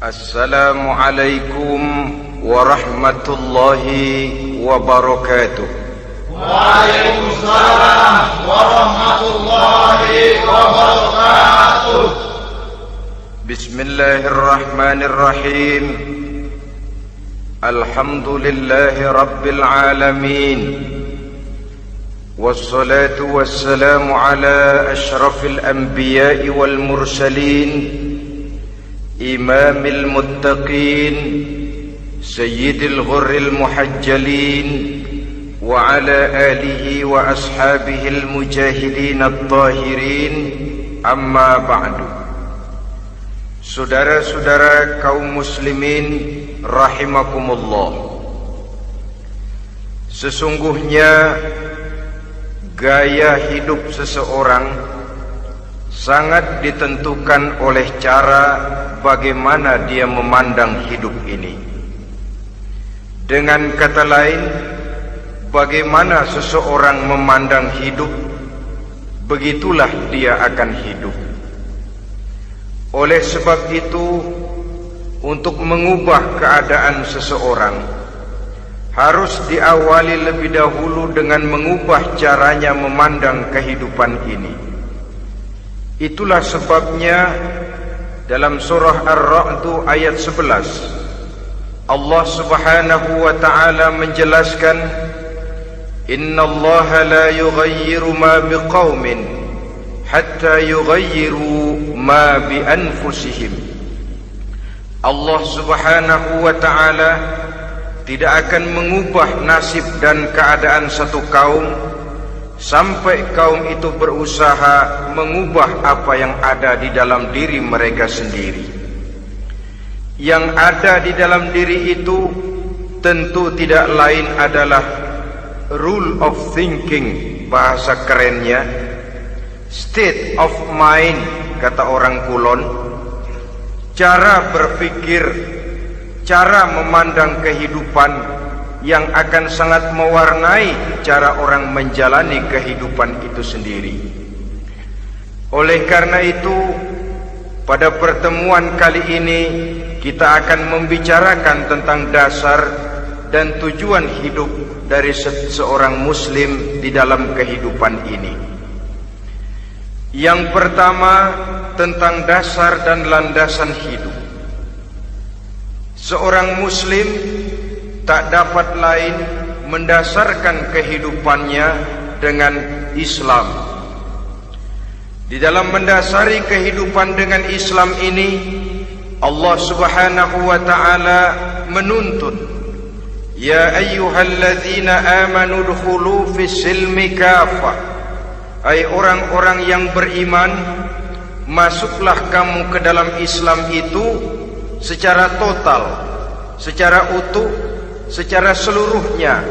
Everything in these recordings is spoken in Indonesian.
Assalamualaikum warahmatullahi wabarakatuh. Waalaikumsalam warahmatullahi wabarakatuh. Bismillahirrahmanirrahim. Alhamdulillahi rabbil alamin. Wassalatu wassalamu ala ashrafil anbiya'i wal mursalin, imamil muttaqin, sayyidil ghurril muhajjalin, wa ala alihi wa ashabihil mujahidin at-tahirin, amma ba'du. Saudara-saudara kaum muslimin rahimakumullah, sesungguhnya gaya hidup seseorang sangat ditentukan oleh cara bagaimana dia memandang hidup ini. Dengan kata lain, bagaimana seseorang memandang hidup, begitulah dia akan hidup. Oleh sebab itu, untuk mengubah keadaan seseorang harus diawali lebih dahulu dengan mengubah caranya memandang kehidupan ini. Itulah sebabnya dalam surah Ar-Ra'd ayat 11 Allah Subhanahu wa ta'ala menjelaskan, Innallaha la yughayyiru ma biqaumin hatta yughayyiru ma bi anfusihim. Allah Subhanahu wa ta'ala tidak akan mengubah nasib dan keadaan satu kaum sampai kaum itu berusaha mengubah apa yang ada di dalam diri mereka sendiri. Yang ada di dalam diri itu tentu tidak lain adalah rule of thinking, bahasa kerennya state of mind, kata orang Kulon, cara berpikir, cara memandang kehidupan yang akan sangat mewarnai cara orang menjalani kehidupan itu sendiri. Oleh karena itu, pada pertemuan kali ini kita akan membicarakan tentang dasar dan tujuan hidup dari seorang muslim di dalam kehidupan ini. Yang pertama, tentang dasar dan landasan hidup. Seorang muslim tak dapat lain mendasarkan kehidupannya dengan Islam. Di dalam mendasari kehidupan dengan Islam ini, Allah Subhanahu wa ta'ala menuntut, Ya ayyuhalladzina amanu dkhulu fis silmi kafah. Hai orang-orang yang beriman, masuklah kamu ke dalam Islam itu secara total, secara utuh, secara seluruhnya.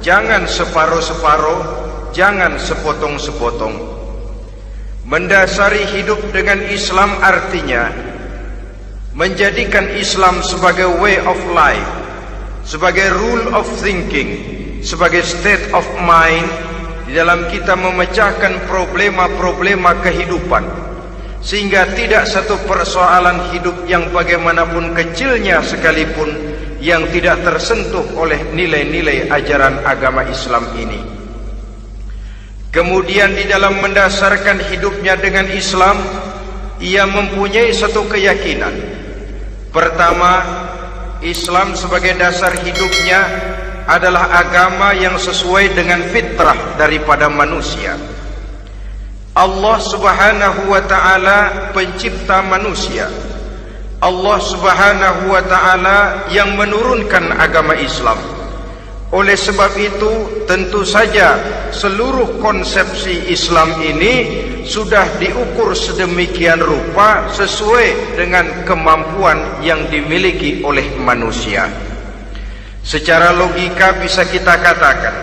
Jangan separuh-separuh, jangan sepotong-sepotong. Mendasari hidup dengan Islam artinya menjadikan Islam sebagai way of life, sebagai rule of thinking, sebagai state of mind di dalam kita memecahkan problema-problema kehidupan, sehingga tidak satu persoalan hidup yang bagaimanapun kecilnya sekalipun yang tidak tersentuh oleh nilai-nilai ajaran agama Islam ini. Kemudian di dalam mendasarkan hidupnya dengan Islam, ia mempunyai satu keyakinan. Pertama, Islam sebagai dasar hidupnya adalah agama yang sesuai dengan fitrah daripada manusia. Allah Subhanahu wa ta'ala pencipta manusia. Allah Subhanahu wa ta'ala yang menurunkan agama Islam. Oleh sebab itu, tentu saja seluruh konsepsi Islam ini sudah diukur sedemikian rupa sesuai dengan kemampuan yang dimiliki oleh manusia. Secara logika bisa kita katakan,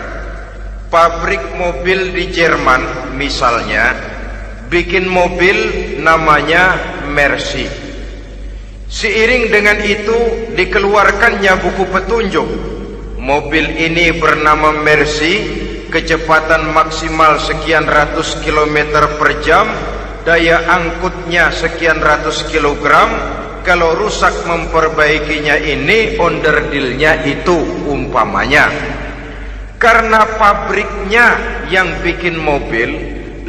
pabrik mobil di Jerman misalnya bikin mobil namanya Mercy. Seiring dengan itu dikeluarkannya buku petunjuk. Mobil ini bernama Mercy, kecepatan maksimal sekian ratus kilometer per jam, daya angkutnya sekian ratus kilogram, kalau rusak memperbaikinya ini onderdilnya itu umpamanya. Karena pabriknya yang bikin mobil,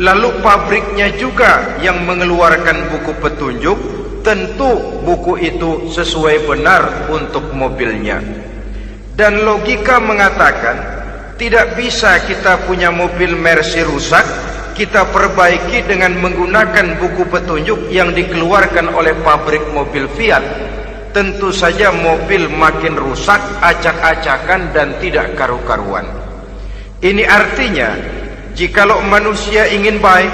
lalu pabriknya juga yang mengeluarkan buku petunjuk, tentu buku itu sesuai benar untuk mobilnya. Dan logika mengatakan tidak bisa kita punya mobil Mercy rusak, kita perbaiki dengan menggunakan buku petunjuk yang dikeluarkan oleh pabrik mobil Fiat. Tentu saja mobil makin rusak, acak-acakan dan tidak karu-karuan. Ini artinya, jikalau manusia ingin baik,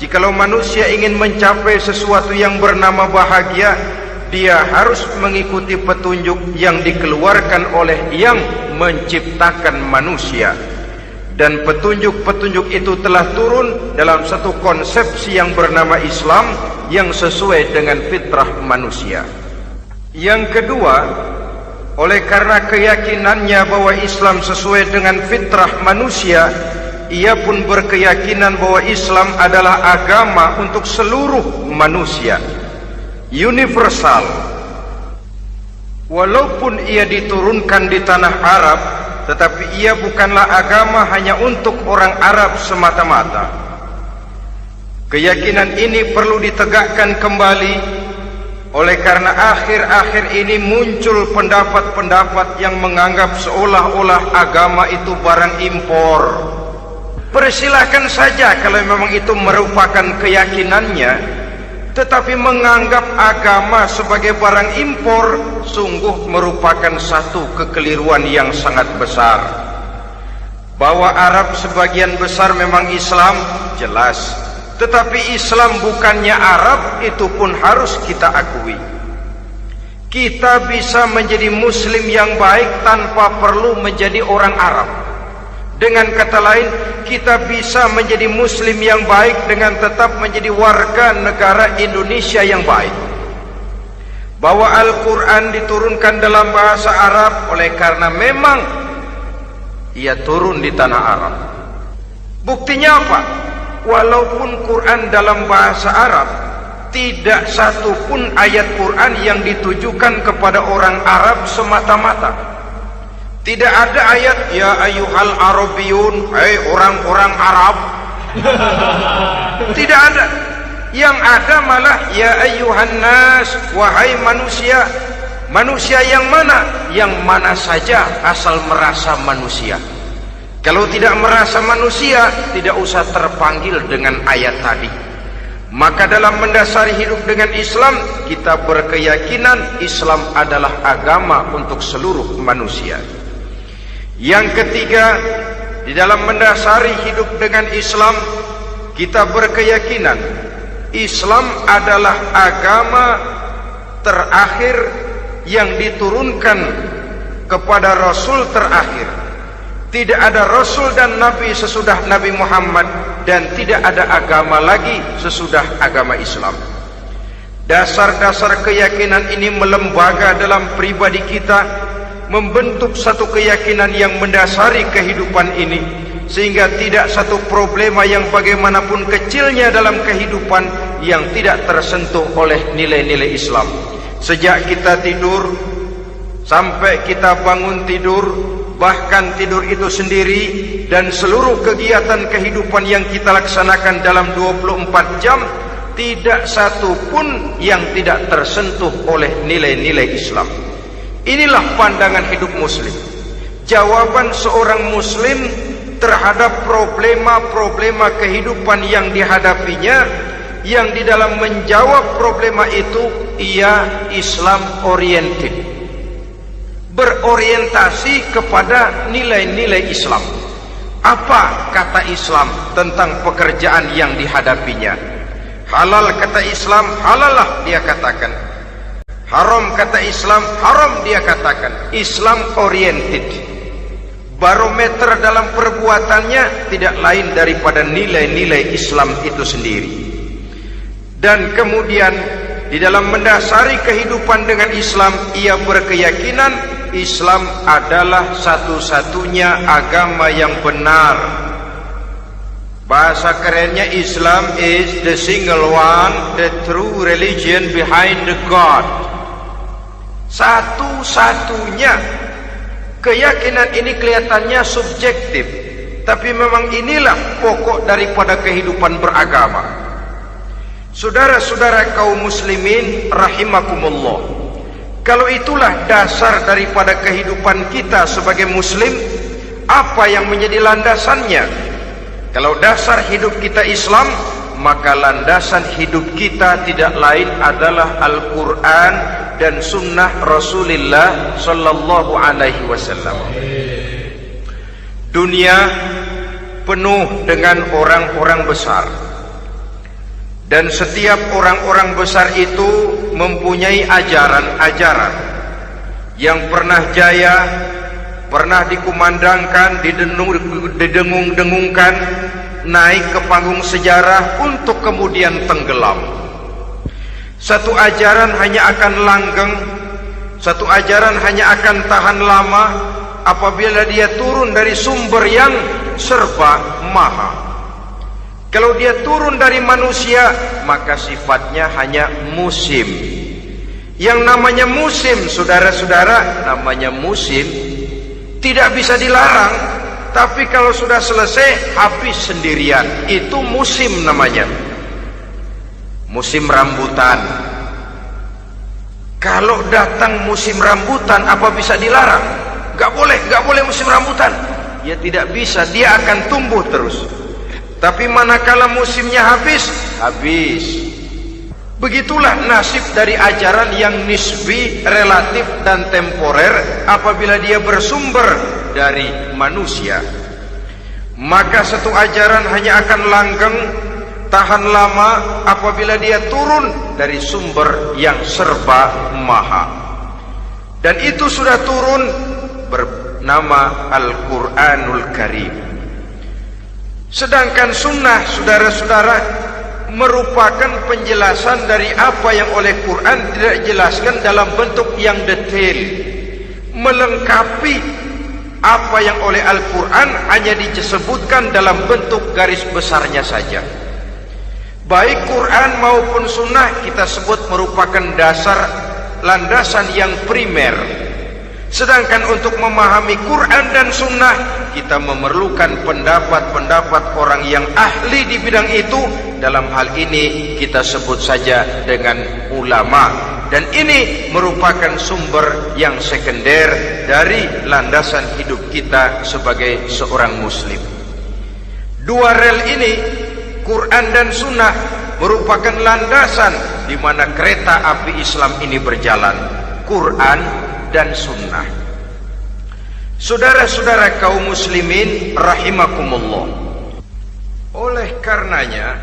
jikalau manusia ingin mencapai sesuatu yang bernama bahagia, dia harus mengikuti petunjuk yang dikeluarkan oleh yang menciptakan manusia. Dan petunjuk-petunjuk itu telah turun dalam satu konsepsi yang bernama Islam yang sesuai dengan fitrah manusia. Yang kedua, oleh karena keyakinannya bahwa Islam sesuai dengan fitrah manusia, ia pun berkeyakinan bahwa Islam adalah agama untuk seluruh manusia, universal. Walaupun ia diturunkan di tanah Arab, tetapi ia bukanlah agama hanya untuk orang Arab semata-mata. Keyakinan ini perlu ditegakkan kembali. Oleh karena akhir-akhir ini muncul pendapat-pendapat yang menganggap seolah-olah agama itu barang impor. Persilahkan saja kalau memang itu merupakan keyakinannya, tetapi menganggap agama sebagai barang impor sungguh merupakan satu kekeliruan yang sangat besar. Bahwa Arab sebagian besar memang Islam, jelas. Tetapi Islam bukannya Arab, itu pun harus kita akui. Kita bisa menjadi Muslim yang baik tanpa perlu menjadi orang Arab. Dengan kata lain, kita bisa menjadi Muslim yang baik dengan tetap menjadi warga negara Indonesia yang baik. Bahwa Al-Quran diturunkan dalam bahasa Arab oleh karena memang ia turun di tanah Arab. Buktinya apa? Walaupun Quran dalam bahasa Arab, tidak satu pun ayat Quran yang ditujukan kepada orang Arab semata-mata. Tidak ada ayat ya ayyuhal arabiyun, hai orang-orang Arab. Tidak ada. Yang ada malah ya ayyuhan nas, wahai manusia. Manusia yang mana? Yang mana saja asal merasa manusia. Kalau tidak merasa manusia, tidak usah terpanggil dengan ayat tadi. Maka dalam mendasari hidup dengan Islam, kita berkeyakinan Islam adalah agama untuk seluruh manusia. Yang ketiga, di dalam mendasari hidup dengan Islam, kita berkeyakinan Islam adalah agama terakhir yang diturunkan kepada Rasul terakhir. Tidak ada Rasul dan Nabi sesudah Nabi Muhammad, dan tidak ada agama lagi sesudah agama Islam. Dasar-dasar keyakinan ini melembaga dalam pribadi kita, membentuk satu keyakinan yang mendasari kehidupan ini, sehingga tidak satu problema yang bagaimanapun kecilnya dalam kehidupan yang tidak tersentuh oleh nilai-nilai Islam. Sejak kita tidur sampai kita bangun tidur, bahkan tidur itu sendiri dan seluruh kegiatan kehidupan yang kita laksanakan dalam 24 jam, tidak satu pun yang tidak tersentuh oleh nilai-nilai Islam. Inilah pandangan hidup Muslim. Jawaban seorang Muslim terhadap problema-problema kehidupan yang dihadapinya, yang di dalam menjawab problema itu ia Islam oriented, berorientasi kepada nilai-nilai Islam. Apa kata Islam tentang pekerjaan yang dihadapinya? Halal kata Islam, halallah dia katakan. Haram kata Islam, haram dia katakan. Islam oriented. Barometer dalam perbuatannya tidak lain daripada nilai-nilai Islam itu sendiri. Dan kemudian di dalam mendasari kehidupan dengan Islam, ia berkeyakinan Islam adalah satu-satunya agama yang benar. Bahasa kerennya, Islam is the single one, the true religion behind the God. Satu-satunya. Keyakinan ini kelihatannya subjektif, tapi memang inilah pokok daripada kehidupan beragama. Saudara-saudara kaum muslimin rahimakumullah, kalau itulah dasar daripada kehidupan kita sebagai muslim, apa yang menjadi landasannya? Kalau dasar hidup kita Islam, maka landasan hidup kita tidak lain adalah Al-Quran dan Sunnah Rasulullah Sallallahu Alaihi Wasallam. Dunia penuh dengan orang-orang besar, dan setiap orang-orang besar itu mempunyai ajaran-ajaran yang pernah jaya, pernah dikumandangkan, didengung-dengungkan, naik ke panggung sejarah untuk kemudian tenggelam. Satu ajaran hanya akan langgeng, satu ajaran hanya akan tahan lama apabila dia turun dari sumber yang serba maha. Kalau dia turun dari manusia, maka sifatnya hanya musim. Yang namanya musim, saudara-saudara, namanya musim tidak bisa dilarang, tapi kalau sudah selesai habis sendirian. Itu musim namanya. Musim rambutan. Kalau datang musim rambutan, apa bisa dilarang? Gak boleh musim rambutan. Ya tidak bisa, dia akan tumbuh terus. Tapi manakala musimnya habis. Begitulah nasib dari ajaran yang nisbi, relatif dan temporer apabila dia bersumber dari manusia. Maka satu ajaran hanya akan langgeng, tahan lama apabila dia turun dari sumber yang serba maha. Dan itu sudah turun bernama Al-Quranul Karim. Sedangkan sunnah, saudara-saudara, merupakan penjelasan dari apa yang oleh Quran tidak dijelaskan dalam bentuk yang detail, melengkapi apa yang oleh Al-Quran hanya disebutkan dalam bentuk garis besarnya saja. Baik Quran maupun sunnah kita sebut merupakan dasar, landasan yang primer. Sedangkan untuk memahami Quran dan sunnah, kita memerlukan pendapat-pendapat orang yang ahli di bidang itu. Dalam hal ini kita sebut saja dengan ulama. Dan ini merupakan sumber yang sekunder dari landasan hidup kita sebagai seorang muslim. Dua rel ini, Quran dan sunnah, merupakan landasan di mana kereta api Islam ini berjalan. Quran dan sunnah. Saudara-saudara kaum muslimin rahimakumullah, oleh karenanya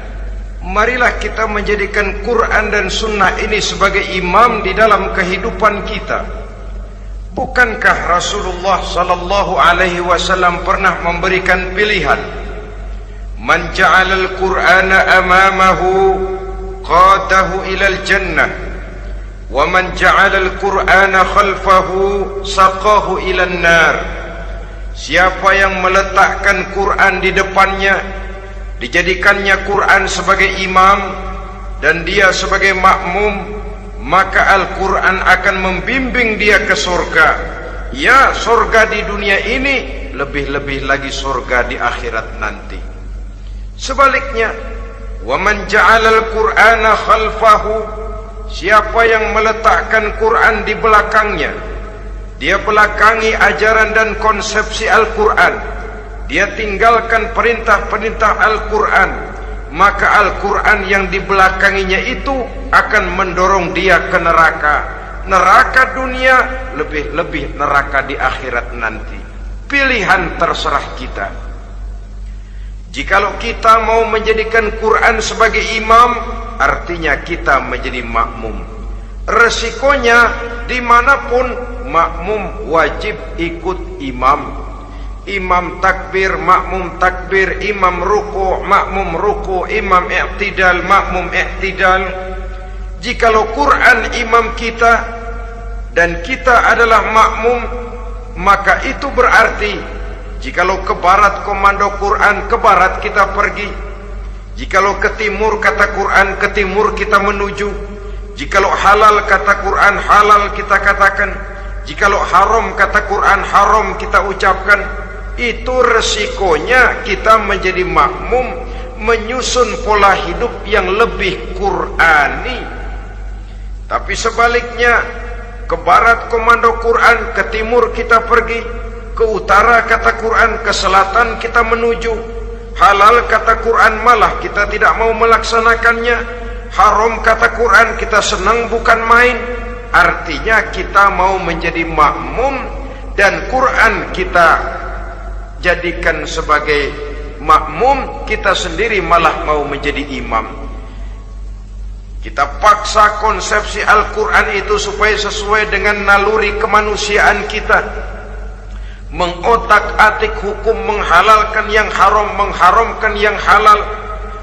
marilah kita menjadikan Quran dan sunnah ini sebagai imam di dalam kehidupan kita. Bukankah Rasulullah sallallahu alaihi wasallam pernah memberikan pilihan, man ja'alal Qur'ana amamahu qadahu ilal jannah wa man ja'alal Qur'ana khalfahu saqahu ilan nar. Siapa yang meletakkan Quran di depannya, dijadikannya Quran sebagai imam dan dia sebagai makmum, maka Al-Quran akan membimbing dia ke surga. Ya, surga di dunia ini, lebih-lebih lagi surga di akhirat nanti. Sebaliknya, وَمَنْ جَعَلَ الْقُرْآنَ خَلْفَهُ, siapa yang meletakkan Quran di belakangnya, dia belakangi ajaran dan konsepsi Al-Quran, dia tinggalkan perintah-perintah Al-Quran, maka Al-Quran yang dibelakanginya itu akan mendorong dia ke neraka. Neraka dunia, lebih-lebih neraka di akhirat nanti. Pilihan terserah kita. Jikalau kita mau menjadikan Quran sebagai imam, artinya kita menjadi makmum. Resikonya dimanapun, makmum wajib ikut imam. Imam takbir, makmum takbir, imam ruku, makmum ruku, imam i'tidal, makmum i'tidal. Jikalau Quran imam kita dan kita adalah makmum, maka itu berarti Jikalau ke barat komando Quran, ke barat kita pergi. Jikalau ke timur kata Quran, ke timur kita menuju. Jikalau halal kata Quran, halal kita katakan. Jikalau haram kata Quran, haram kita ucapkan. Itu resikonya kita menjadi makmum, menyusun pola hidup yang lebih Qurani. Tapi sebaliknya, ke barat komando Quran, ke timur kita pergi. Ke utara kata Quran, ke selatan kita menuju. Halal kata Quran, malah kita tidak mau melaksanakannya. Haram kata Quran, kita senang bukan main. Artinya kita mau menjadi makmum, dan Quran kita jadikan sebagai makmum, kita sendiri malah mau menjadi imam. Kita paksa konsepsi Al-Quran itu supaya sesuai dengan naluri kemanusiaan kita. Mengotak-atik hukum, menghalalkan yang haram, mengharamkan yang halal.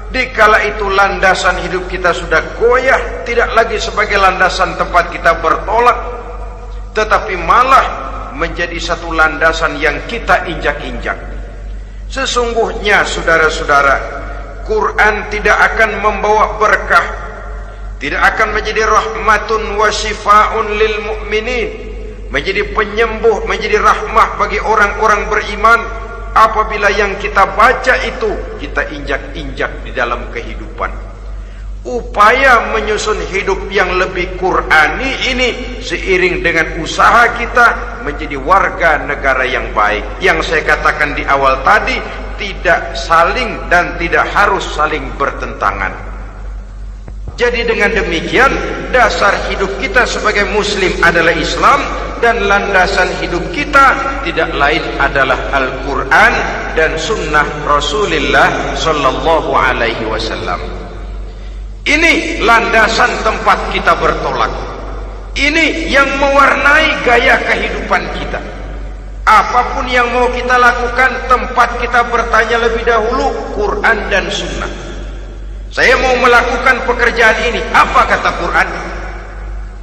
Dikala itu landasan hidup kita sudah goyah, tidak lagi sebagai landasan tempat kita bertolak, tetapi malah menjadi satu landasan yang kita injak-injak. Sesungguhnya saudara-saudara, Quran tidak akan membawa berkah, tidak akan menjadi rahmatun wa shifaun lil mu'minin, menjadi penyembuh, menjadi rahmah bagi orang-orang beriman, apabila yang kita baca itu kita injak-injak di dalam kehidupan. Upaya menyusun hidup yang lebih Qurani ini seiring dengan usaha kita menjadi warga negara yang baik. Yang saya katakan di awal tadi, tidak saling dan tidak harus saling bertentangan. Jadi dengan demikian, dasar hidup kita sebagai muslim adalah Islam, dan landasan hidup kita tidak lain adalah Al-Quran dan Sunnah Rasulullah Sallallahu Alaihi Wasallam. Ini landasan tempat kita bertolak. Ini yang mewarnai gaya kehidupan kita. Apapun yang mau kita lakukan, tempat kita bertanya lebih dahulu Quran dan Sunnah. Saya mau melakukan pekerjaan ini, apa kata Quran?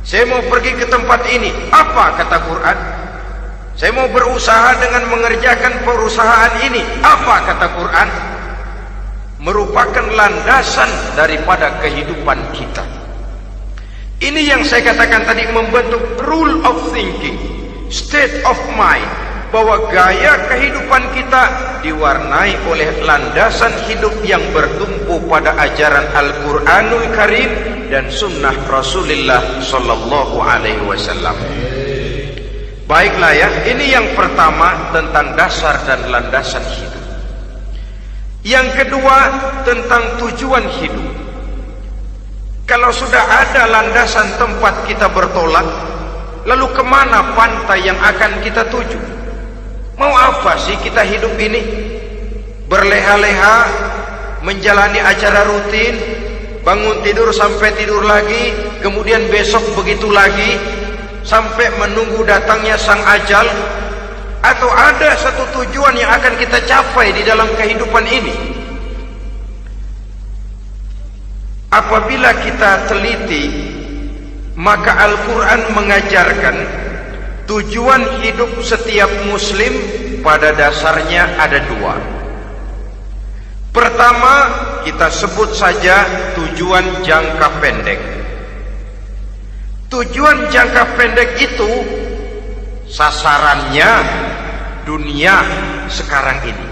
Saya mau pergi ke tempat ini, apa kata Quran? Saya mau berusaha dengan mengerjakan perusahaan ini, apa kata Quran? Merupakan landasan daripada kehidupan kita. Ini yang saya katakan tadi, membentuk rule of thinking, state of mind, bahwa gaya kehidupan kita diwarnai oleh landasan hidup yang bertumpu pada ajaran Al-Quranul Karim dan Sunnah Rasulullah Sallallahu Alaihi Wasallam. Baiklah ya, ini yang pertama tentang dasar dan landasan hidup. Yang kedua tentang tujuan hidup. Kalau sudah ada landasan tempat kita bertolak, lalu kemana pantai yang akan kita tuju? Mau apa sih kita hidup ini? Berleha-leha, menjalani acara rutin, bangun tidur sampai tidur lagi, kemudian besok begitu lagi, sampai menunggu datangnya sang ajal? Atau ada satu tujuan yang akan kita capai di dalam kehidupan ini? Apabila kita teliti, maka Al-Quran mengajarkan tujuan hidup setiap muslim pada dasarnya ada dua. Pertama, kita sebut saja tujuan jangka pendek. Tujuan jangka pendek itu sasarannya dunia sekarang ini.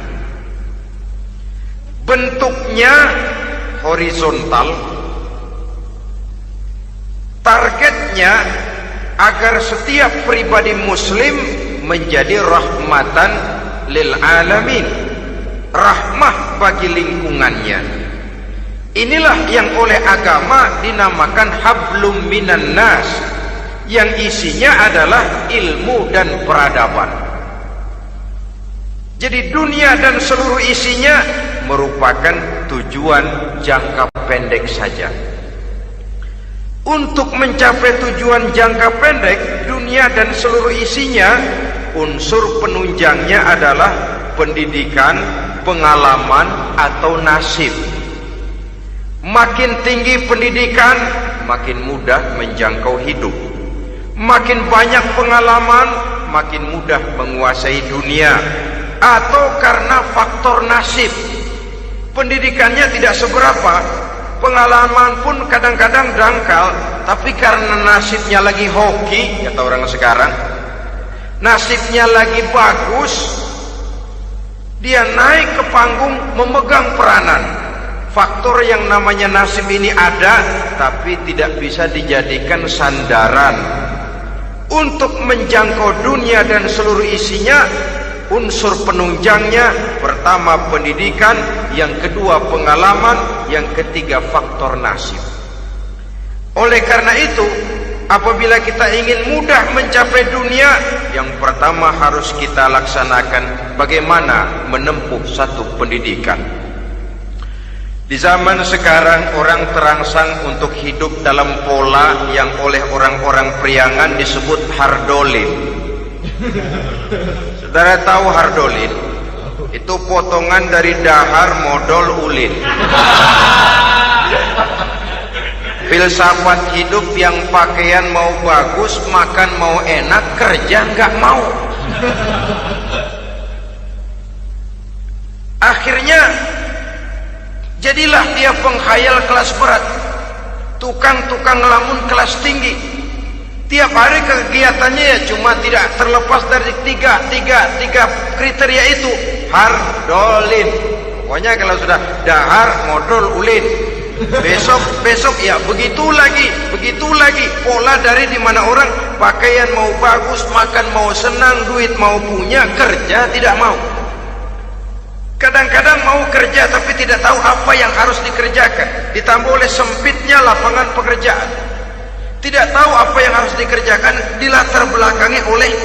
Bentuknya horizontal, targetnya agar setiap pribadi muslim menjadi rahmatan lil alamin, rahmah bagi lingkungannya. Inilah yang oleh agama dinamakan hablum minan nas, yang isinya adalah ilmu dan peradaban. Jadi dunia dan seluruh isinya merupakan tujuan jangka pendek saja. Untuk mencapai tujuan jangka pendek, dunia dan seluruh isinya, unsur penunjangnya adalah pendidikan, pengalaman, atau nasib. Makin tinggi pendidikan, makin mudah menjangkau hidup. Makin banyak pengalaman, makin mudah menguasai dunia. atau karena faktor nasib. Pendidikannya tidak seberapa, pengalaman pun kadang-kadang dangkal, tapi karena nasibnya lagi hoki, kata orang sekarang, nasibnya lagi bagus, dia naik ke panggung memegang peranan. Faktor yang namanya nasib ini ada, tapi tidak bisa dijadikan sandaran untuk menjangkau dunia dan seluruh isinya. Unsur penunjangnya, pertama pendidikan, yang kedua pengalaman, yang ketiga faktor nasib. Oleh karena itu, apabila kita ingin mudah mencapai dunia, yang pertama harus kita laksanakan bagaimana menempuh satu pendidikan. Di zaman sekarang orang terangsang untuk hidup dalam pola yang oleh orang-orang priangan disebut hardolin. Saudara tahu hardolin? Itu potongan dari dahar modal ulin. Filsafat hidup yang pakaian mau bagus, makan mau enak, kerja nggak mau. Akhirnya jadilah dia penghayal kelas berat, tukang-tukang lamun kelas tinggi. Tiap hari kegiatannya ya cuma tidak terlepas dari tiga kriteria itu. Hardolin. Pokoknya kalau sudah dahar, modal, ulin. Besok ya begitu lagi. Pola dari dimana orang pakaian mau bagus, makan mau senang, duit mau punya, kerja tidak mau. Kadang-kadang mau kerja tapi tidak tahu apa yang harus dikerjakan. Ditambah oleh sempitnya lapangan pekerjaan. Tidak tahu apa yang harus dikerjakan, dilatar belakangi oleh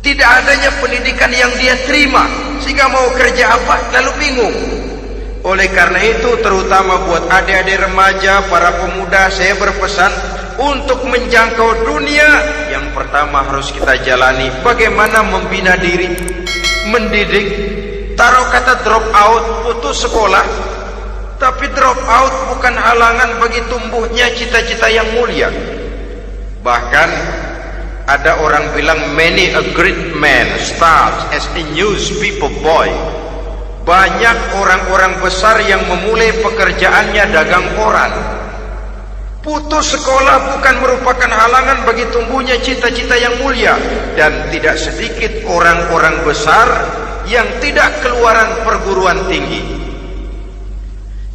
tidak adanya pendidikan yang dia terima, sehingga mau kerja apa lalu bingung. Oleh karena itu, terutama buat adik-adik remaja, para pemuda, saya berpesan untuk menjangkau dunia, yang pertama harus kita jalani bagaimana membina diri, mendidik. Taruh kata drop out, putus sekolah. Tapi drop out bukan halangan bagi tumbuhnya cita-cita yang mulia. Bahkan ada orang bilang many a great man starts as a newspaper boy. Banyak orang-orang besar yang memulai pekerjaannya dagang koran. Putus sekolah bukan merupakan halangan bagi tumbuhnya cita-cita yang mulia. Dan tidak sedikit orang-orang besar yang tidak keluaran perguruan tinggi.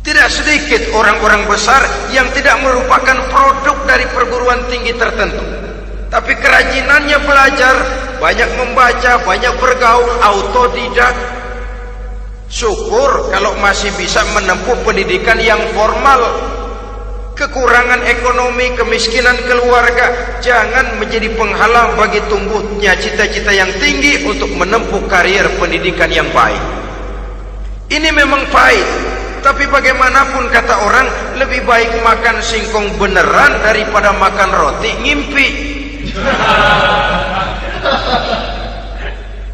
Tidak sedikit orang-orang besar yang tidak merupakan produk dari perguruan tinggi tertentu, tapi kerajinannya belajar, banyak membaca, banyak bergaul, autodidak. Syukur kalau masih bisa menempuh pendidikan yang formal. Kekurangan ekonomi, kemiskinan keluarga jangan menjadi penghalang bagi tumbuhnya cita-cita yang tinggi untuk menempuh karier pendidikan yang baik. Ini memang pahit, tapi bagaimanapun kata orang, lebih baik makan singkong beneran daripada makan roti ngimpi.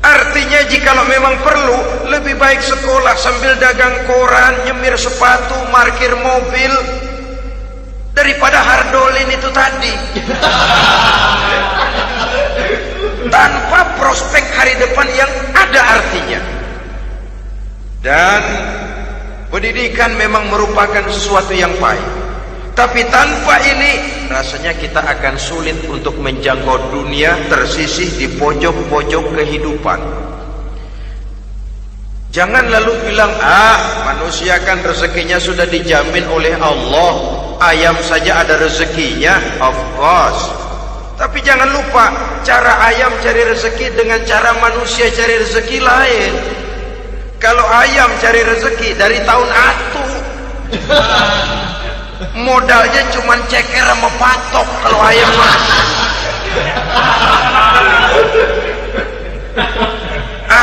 Artinya jikalau memang perlu, lebih baik sekolah sambil dagang koran, nyemir sepatu, parkir mobil, daripada hardolin itu tadi. Tanpa prospek hari depan yang ada artinya. Dan pendidikan memang merupakan sesuatu yang pahit. Tapi tanpa ini, rasanya kita akan sulit untuk menjangkau dunia, tersisih di pojok-pojok kehidupan. Jangan lalu bilang, manusia kan rezekinya sudah dijamin oleh Allah. Ayam saja ada rezekinya, of course. Tapi jangan lupa, cara ayam cari rezeki dengan cara manusia cari rezeki lain. Kalau ayam cari rezeki dari tahun atu, modalnya cuma ceker sama patok. Kalau ayam mah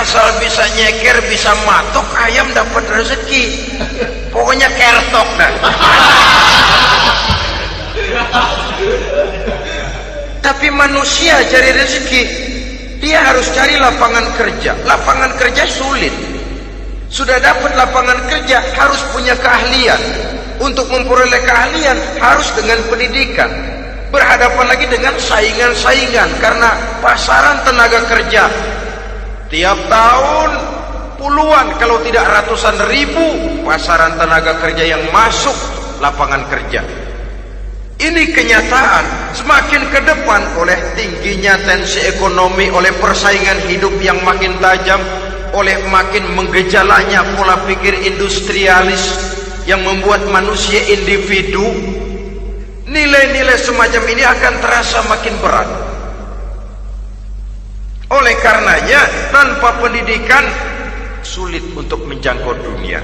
asal bisa nyeker, bisa matok, ayam dapat rezeki. Pokoknya kertok dah. Tapi manusia cari rezeki, dia harus cari lapangan kerja. Lapangan kerja sulit. Sudah dapat lapangan kerja, harus punya keahlian. Untuk memperoleh keahlian harus dengan pendidikan. Berhadapan lagi dengan saingan-saingan, karena pasaran tenaga kerja Tiap tahun puluhan kalau tidak ratusan ribu pasaran tenaga kerja yang masuk lapangan kerja. Ini kenyataan. Semakin ke depan oleh tingginya tensi ekonomi, oleh persaingan hidup yang makin tajam, oleh makin menggejalanya pola pikir industrialis yang membuat manusia individu, nilai-nilai semacam ini akan terasa makin berat. Oleh karenanya tanpa pendidikan sulit untuk menjangkau dunia.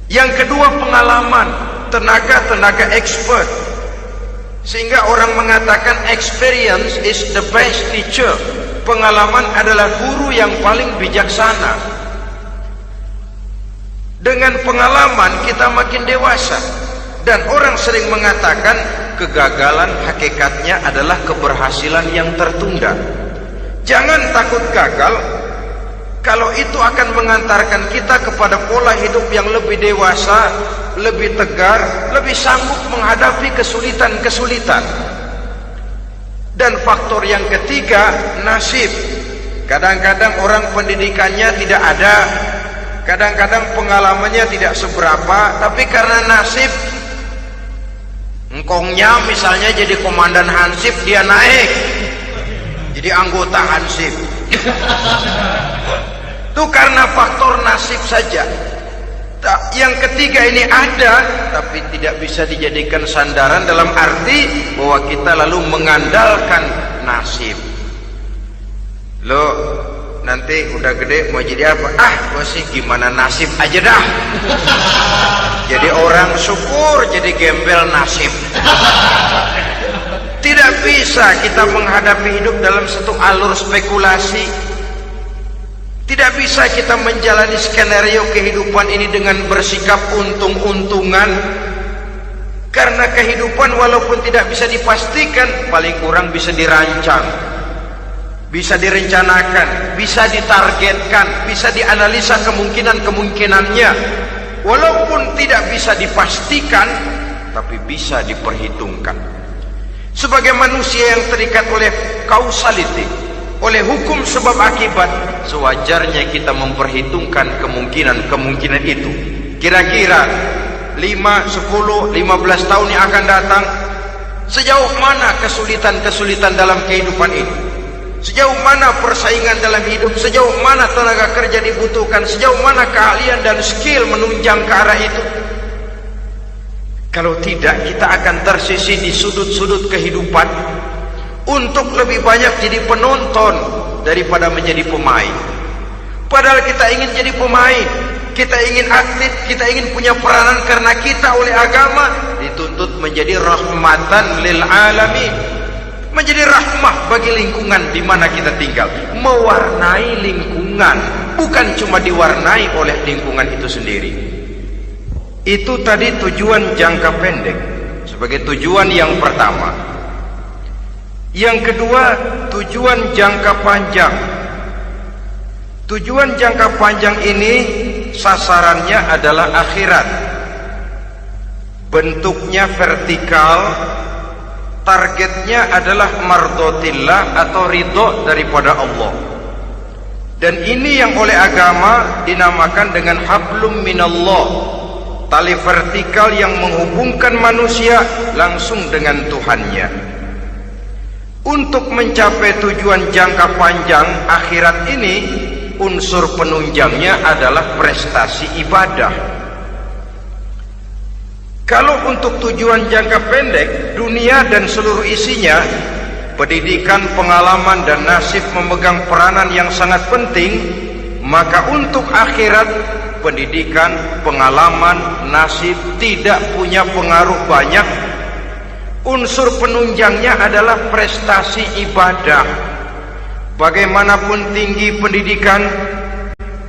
Yang kedua, pengalaman, tenaga expert. Sehingga orang mengatakan experience is the best teacher. Pengalaman adalah guru yang paling bijaksana. Dengan pengalaman kita makin dewasa. Dan orang sering mengatakan kegagalan hakikatnya adalah keberhasilan yang tertunda. Jangan takut gagal, kalau itu akan mengantarkan kita kepada pola hidup yang lebih dewasa, lebih tegar, lebih sanggup menghadapi kesulitan-kesulitan. Dan faktor yang ketiga, nasib. Kadang-kadang orang pendidikannya tidak ada, kadang-kadang pengalamannya tidak seberapa, tapi karena nasib, engkongnya misalnya jadi komandan Hansip, dia naik jadi anggota Hansip. Itu karena faktor nasib saja. Yang ketiga ini ada, tapi tidak bisa dijadikan sandaran dalam arti bahwa kita lalu mengandalkan nasib. Lo nanti udah gede mau jadi apa? Gue sih gimana nasib aja dah. Jadi orang syukur, jadi gembel nasib. Tidak bisa kita menghadapi hidup dalam satu alur spekulasi. Tidak bisa kita menjalani skenario kehidupan ini dengan bersikap untung-untungan. Karena kehidupan walaupun tidak bisa dipastikan, paling kurang bisa dirancang, bisa direncanakan, bisa ditargetkan, bisa dianalisa kemungkinan-kemungkinannya. Walaupun tidak bisa dipastikan, tapi bisa diperhitungkan. Sebagai manusia yang terikat oleh causality, oleh hukum sebab akibat, sewajarnya kita memperhitungkan kemungkinan-kemungkinan itu. Kira-kira 5, 10, 15 tahun yang akan datang, sejauh mana kesulitan-kesulitan dalam kehidupan ini, sejauh mana persaingan dalam hidup, sejauh mana tenaga kerja dibutuhkan, sejauh mana keahlian dan skill menunjang ke arah itu. Kalau tidak, kita akan tersisih di sudut-sudut kehidupan untuk lebih banyak jadi penonton daripada menjadi pemain. Padahal kita ingin jadi pemain, kita ingin aktif, kita ingin punya peranan karena kita oleh agama dituntut menjadi rahmatan lil alamin, menjadi rahmah bagi lingkungan di mana kita tinggal, mewarnai lingkungan, bukan cuma diwarnai oleh lingkungan itu sendiri. Itu tadi tujuan jangka pendek sebagai tujuan yang pertama. Yang kedua, tujuan jangka panjang. Tujuan jangka panjang ini sasarannya adalah akhirat. Bentuknya vertikal, targetnya adalah mardotillah atau ridho daripada Allah. Dan ini yang oleh agama dinamakan dengan hablum minallah, tali vertikal yang menghubungkan manusia langsung dengan Tuhannya. Untuk mencapai tujuan jangka panjang akhirat ini, unsur penunjangnya adalah prestasi ibadah. Kalau untuk tujuan jangka pendek, dunia dan seluruh isinya, pendidikan, pengalaman dan nasib memegang peranan yang sangat penting, maka untuk akhirat, pendidikan, pengalaman, nasib tidak punya pengaruh banyak. Unsur penunjangnya adalah prestasi ibadah. Bagaimanapun tinggi pendidikan,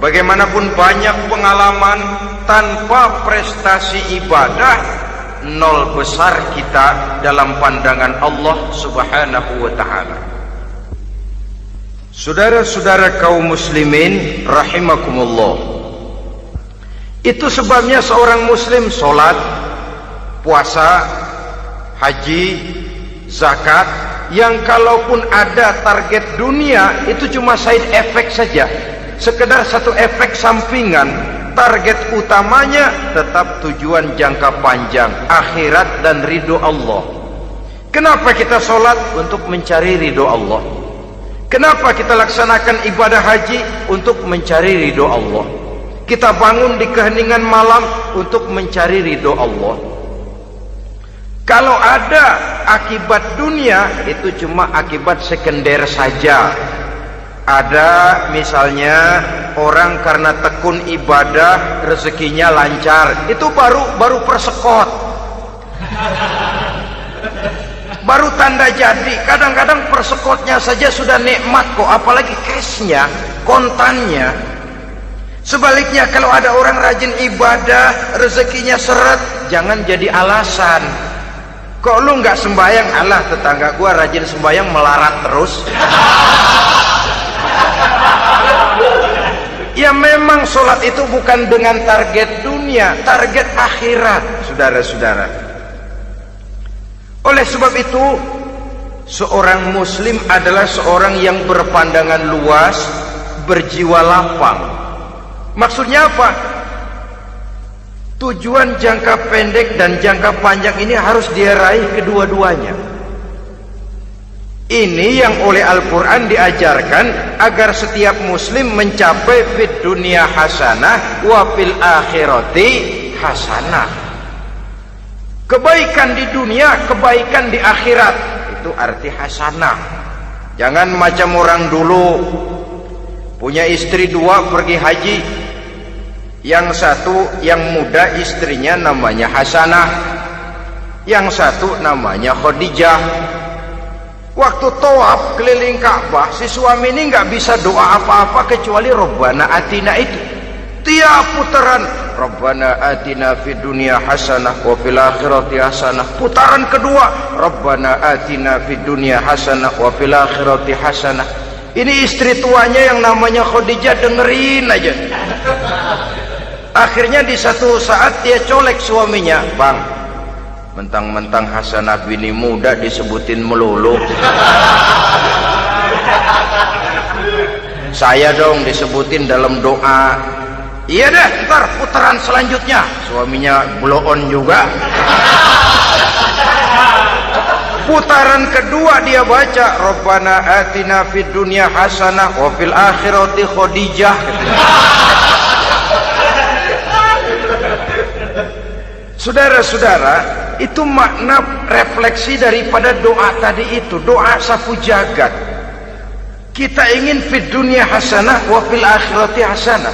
bagaimanapun banyak pengalaman, tanpa prestasi ibadah, nol besar kita dalam pandangan Allah Subhanahu wa ta'ala. Saudara-saudara kaum muslimin rahimakumullah, itu sebabnya seorang muslim sholat, puasa, haji, zakat, yang kalaupun ada target dunia itu cuma side effect saja, sekedar satu efek sampingan. Target utamanya tetap tujuan jangka panjang, akhirat dan ridho Allah. Kenapa kita sholat? Untuk mencari ridho Allah. Kenapa kita laksanakan ibadah haji? Untuk mencari ridho Allah. Kita bangun di keheningan malam untuk mencari ridho Allah. Kalau ada akibat dunia, itu cuma akibat sekunder saja. Ada misalnya orang karena tekun ibadah rezekinya lancar, itu baru persekot, baru tanda jadi. Kadang-kadang persekotnya saja sudah nikmat kok, apalagi cashnya, kontannya. Sebaliknya kalau ada orang rajin ibadah rezekinya seret, jangan jadi alasan. Kok lu nggak sembahyang? Alah, tetangga gua rajin sembahyang melarat terus. Ya memang sholat itu bukan dengan target dunia, target akhirat, saudara-saudara. Oleh sebab itu, seorang muslim adalah seorang yang berpandangan luas, berjiwa lapang. Maksudnya apa? Tujuan jangka pendek dan jangka panjang ini harus dia raih kedua-duanya. Ini yang oleh Al-Quran diajarkan agar setiap muslim mencapai fid dunya hasanah wa fil akhirati hasanah. Kebaikan di dunia, kebaikan di akhirat, itu arti hasanah. Jangan macam orang dulu, punya istri dua pergi haji. Yang satu yang muda istrinya namanya Hasanah, yang satu namanya Khadijah. Waktu tawaf keliling Ka'bah, si suami ini nggak bisa doa apa-apa kecuali Rabbana Atina itu. Tiap putaran Rabbana Atina fid dunya hasanah wa fil akhirati hasanah. Putaran kedua Rabbana Atina fid dunya hasanah wa fil akhirati hasanah. Ini istri tuanya yang namanya Khadijah dengerin aja. Akhirnya di satu saat dia colek suaminya, "Bang, mentang-mentang Hasanah bini muda disebutin melulu, saya dong disebutin dalam doa." "Iya deh, ntar putaran selanjutnya." Suaminya blow on juga. Putaran kedua dia baca Rabbana Atina fid dunya hasanah wa fil akhirati Khadijah. Saudara-saudara, itu makna refleksi daripada doa tadi itu, doa sapu jagat. Kita ingin fid dunya hasanah wa fil akhirati hasanah.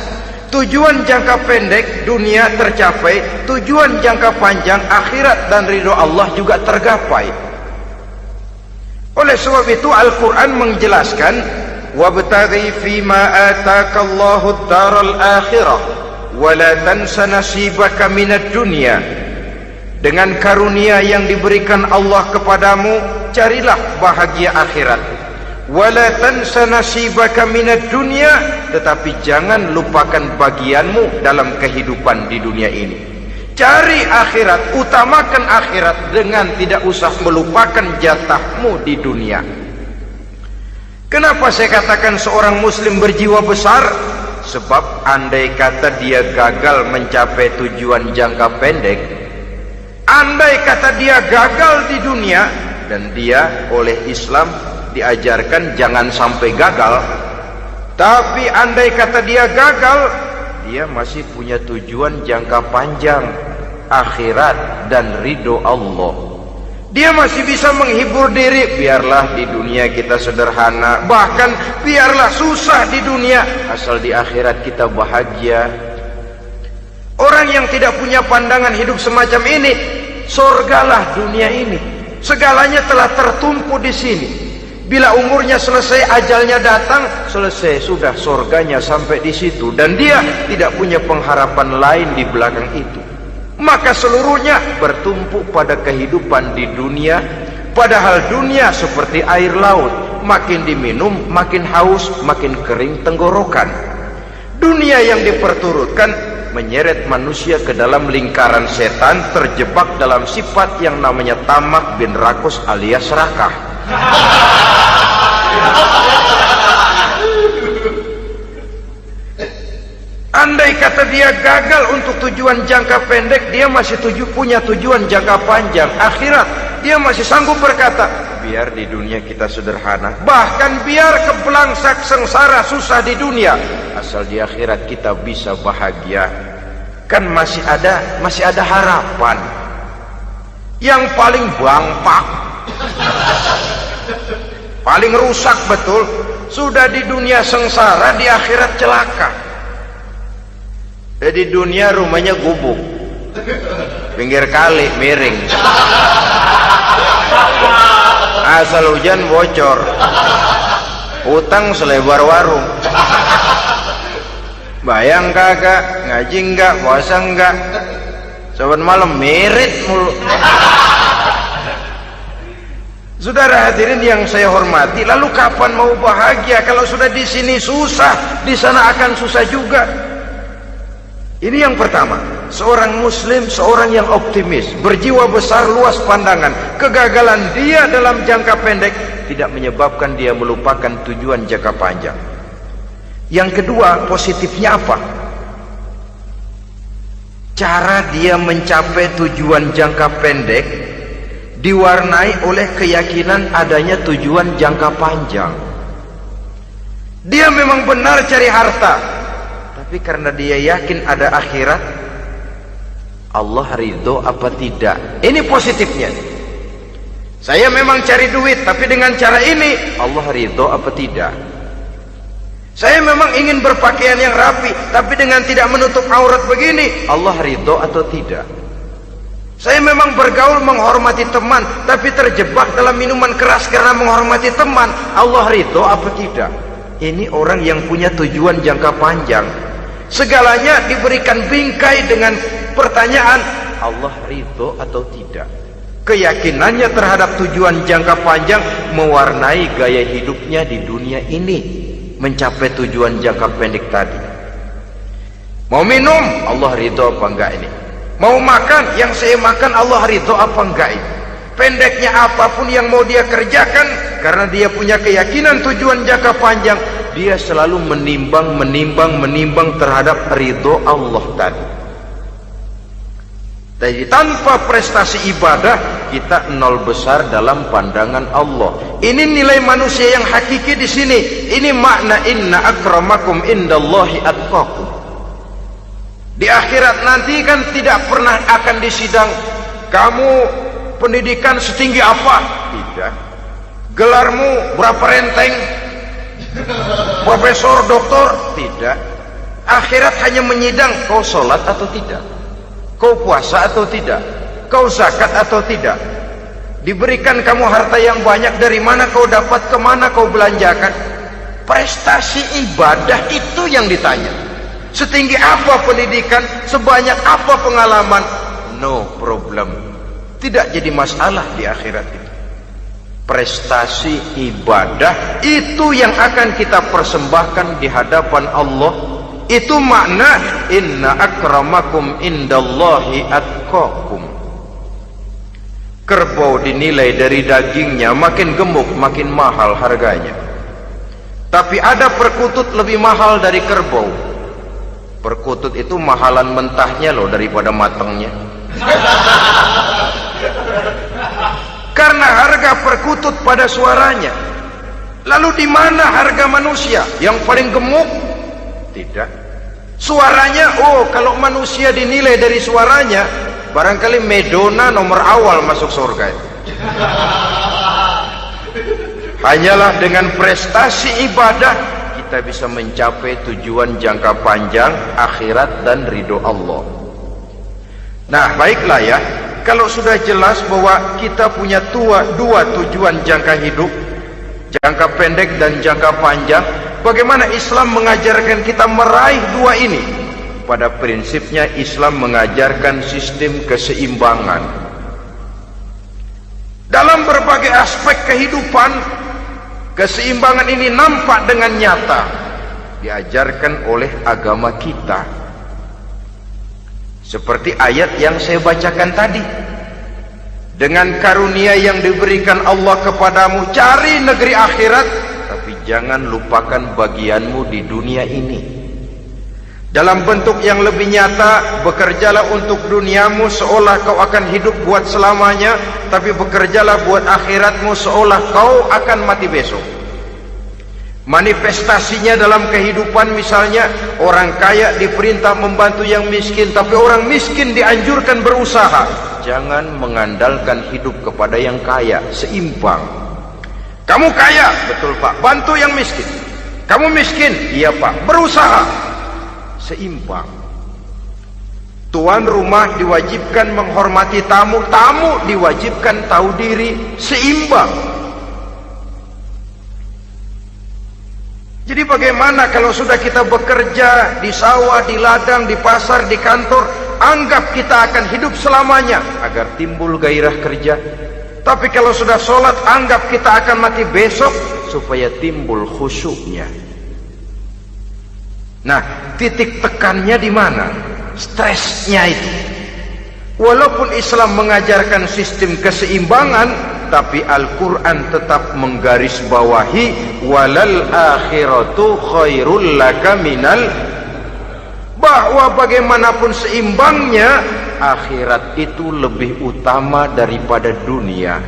Tujuan jangka pendek dunia tercapai, tujuan jangka panjang akhirat dan ridho Allah juga tergapai. Oleh sebab itu Al-Quran menjelaskan, wabtaghi fima atakallahu ad-daral akhirah wala tansa nasibaka minad dunya. Dengan karunia yang diberikan Allah kepadamu, carilah bahagia akhirat. Wala tansa nasibaka minad dunya, tetapi jangan lupakan bagianmu dalam kehidupan di dunia ini. Cari akhirat, utamakan akhirat dengan tidak usah melupakan jatahmu di dunia. Kenapa saya katakan seorang muslim berjiwa besar? Sebab andai kata dia gagal mencapai tujuan jangka pendek, andai kata dia gagal di dunia, dan dia oleh Islam diajarkan jangan sampai gagal, tapi andai kata dia gagal, dia masih punya tujuan jangka panjang, akhirat dan ridho Allah. Dia masih bisa menghibur diri, biarlah di dunia kita sederhana, bahkan biarlah susah di dunia, asal di akhirat kita bahagia. Orang yang tidak punya pandangan hidup semacam ini, surgalah dunia ini, segalanya telah tertumpu di sini. Bila umurnya selesai, ajalnya datang, selesai sudah, surganya sampai di situ, dan dia tidak punya pengharapan lain di belakang itu. Maka seluruhnya bertumpu pada kehidupan di dunia, padahal dunia seperti air laut, makin diminum makin haus, makin kering tenggorokan. Dunia yang diperturutkan menyeret manusia ke dalam lingkaran setan, terjebak dalam sifat yang namanya tamak bin rakus alias serakah. Andai kata dia gagal untuk tujuan jangka pendek, dia masih punya tujuan jangka panjang, akhirat. Dia masih sanggup berkata, biar di dunia kita sederhana, bahkan biar kebelangsak sengsara susah di dunia, asal di akhirat kita bisa bahagia. Kan masih ada harapan. Yang paling bangpak, paling rusak betul, sudah di dunia sengsara, di akhirat celaka. Di dunia rumahnya gubuk, pinggir kali miring, asal hujan bocor, utang selebar warung. Bayang kagak, ngaji enggak, puasa enggak, saban malam merit mulu. Saudara hadirin yang saya hormati, lalu kapan mau bahagia kalau sudah di sini susah, di sana akan susah juga. Ini yang pertama, seorang muslim, seorang yang optimis, berjiwa besar, luas pandangan. Kegagalan dia dalam jangka pendek tidak menyebabkan dia melupakan tujuan jangka panjang. Yang kedua, positifnya apa? Cara dia mencapai tujuan jangka pendek diwarnai oleh keyakinan adanya tujuan jangka panjang. Dia memang benar cari harta, tapi karena dia yakin ada akhirat, Allah ridho apa tidak. Ini positifnya. Saya memang cari duit, tapi dengan cara ini Allah ridho apa tidak. Saya memang ingin berpakaian yang rapi, tapi dengan tidak menutup aurat begini, Allah ridho atau tidak. Saya memang bergaul menghormati teman, tapi terjebak dalam minuman keras karena menghormati teman, Allah ridho apa tidak. Ini orang yang punya tujuan jangka panjang. Segalanya diberikan bingkai dengan pertanyaan, Allah ridho atau tidak. Keyakinannya terhadap tujuan jangka panjang mewarnai gaya hidupnya di dunia ini, mencapai tujuan jangka pendek tadi. Mau minum, Allah ridho apa enggak ini? Mau makan, yang saya makan Allah ridho apa enggak ini? Pendeknya apapun yang mau dia kerjakan, karena dia punya keyakinan tujuan jangka panjang, dia selalu menimbang terhadap ridho Allah tadi. Jadi tanpa prestasi ibadah, kita nol besar dalam pandangan Allah. Ini nilai manusia yang hakiki di sini. Ini makna inna akramakum indallahi atqakum. Di akhirat nanti kan tidak pernah akan disidang, kamu pendidikan setinggi apa? Tidak. Gelarmu berapa renteng? Profesor, doktor? Tidak. Akhirat hanya menyidang kau sholat atau tidak, kau puasa atau tidak, kau zakat atau tidak. Diberikan kamu harta yang banyak, dari mana kau dapat, kemana kau belanjakan. Prestasi ibadah itu yang ditanya. Setinggi apa pendidikan, sebanyak apa pengalaman, no problem, tidak jadi masalah di akhirat itu. Prestasi ibadah itu yang akan kita persembahkan di hadapan Allah. Itu makna inna akramakum indallahi atqakum. Kerbau dinilai dari dagingnya, makin gemuk makin mahal harganya. Tapi ada perkutut lebih mahal dari kerbau. Perkutut itu mahalan mentahnya loh daripada matangnya. Karena harga perkutut pada suaranya. Lalu di mana harga manusia yang paling gemuk? Tidak. Suaranya, oh kalau manusia dinilai dari suaranya, barangkali Madonna nomor awal masuk surga. Hanyalah dengan prestasi ibadah kita bisa mencapai tujuan jangka panjang, akhirat dan ridho Allah. Nah baiklah ya, kalau sudah jelas bahwa kita punya dua tujuan jangka hidup, jangka pendek dan jangka panjang, bagaimana Islam mengajarkan kita meraih dua ini? Pada prinsipnya Islam mengajarkan sistem keseimbangan. Dalam berbagai aspek kehidupan, keseimbangan ini nampak dengan nyata diajarkan oleh agama kita. Seperti ayat yang saya bacakan tadi. Dengan karunia yang diberikan Allah kepadamu, cari negeri akhirat, tapi jangan lupakan bagianmu di dunia ini. Dalam bentuk yang lebih nyata, bekerjalah untuk duniamu seolah kau akan hidup buat selamanya, tapi bekerjalah buat akhiratmu seolah kau akan mati besok. Manifestasinya dalam kehidupan, misalnya orang kaya diperintah membantu yang miskin, tapi orang miskin dianjurkan berusaha. Jangan mengandalkan hidup kepada yang kaya, seimbang. Kamu kaya, betul Pak, bantu yang miskin. Kamu miskin, iya Pak, berusaha, seimbang. Tuan rumah diwajibkan menghormati tamu, tamu diwajibkan tahu diri, seimbang. Jadi bagaimana kalau sudah kita bekerja di sawah, di ladang, di pasar, di kantor, anggap kita akan hidup selamanya agar timbul gairah kerja. Tapi kalau sudah sholat, anggap kita akan mati besok supaya timbul khusyuknya. Nah, titik tekannya di mana? Stresnya itu. Walaupun Islam mengajarkan sistem keseimbangan, tapi Al-Quran tetap menggarisbawahi walal akhiratu khairul laka minal, bahwa bagaimanapun seimbangnya, akhirat itu lebih utama daripada dunia.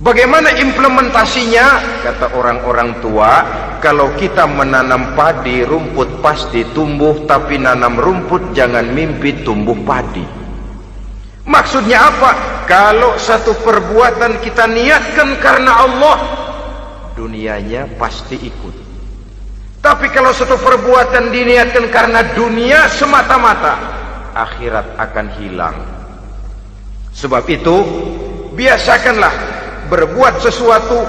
Bagaimana implementasinya? Kata orang-orang tua, kalau kita menanam padi, rumput pasti tumbuh, tapi nanam rumput jangan mimpi tumbuh padi. Maksudnya apa? Kalau satu perbuatan kita niatkan karena Allah, dunianya pasti ikut. Tapi kalau satu perbuatan diniatkan karena dunia semata-mata, akhirat akan hilang. Sebab itu, biasakanlah berbuat sesuatu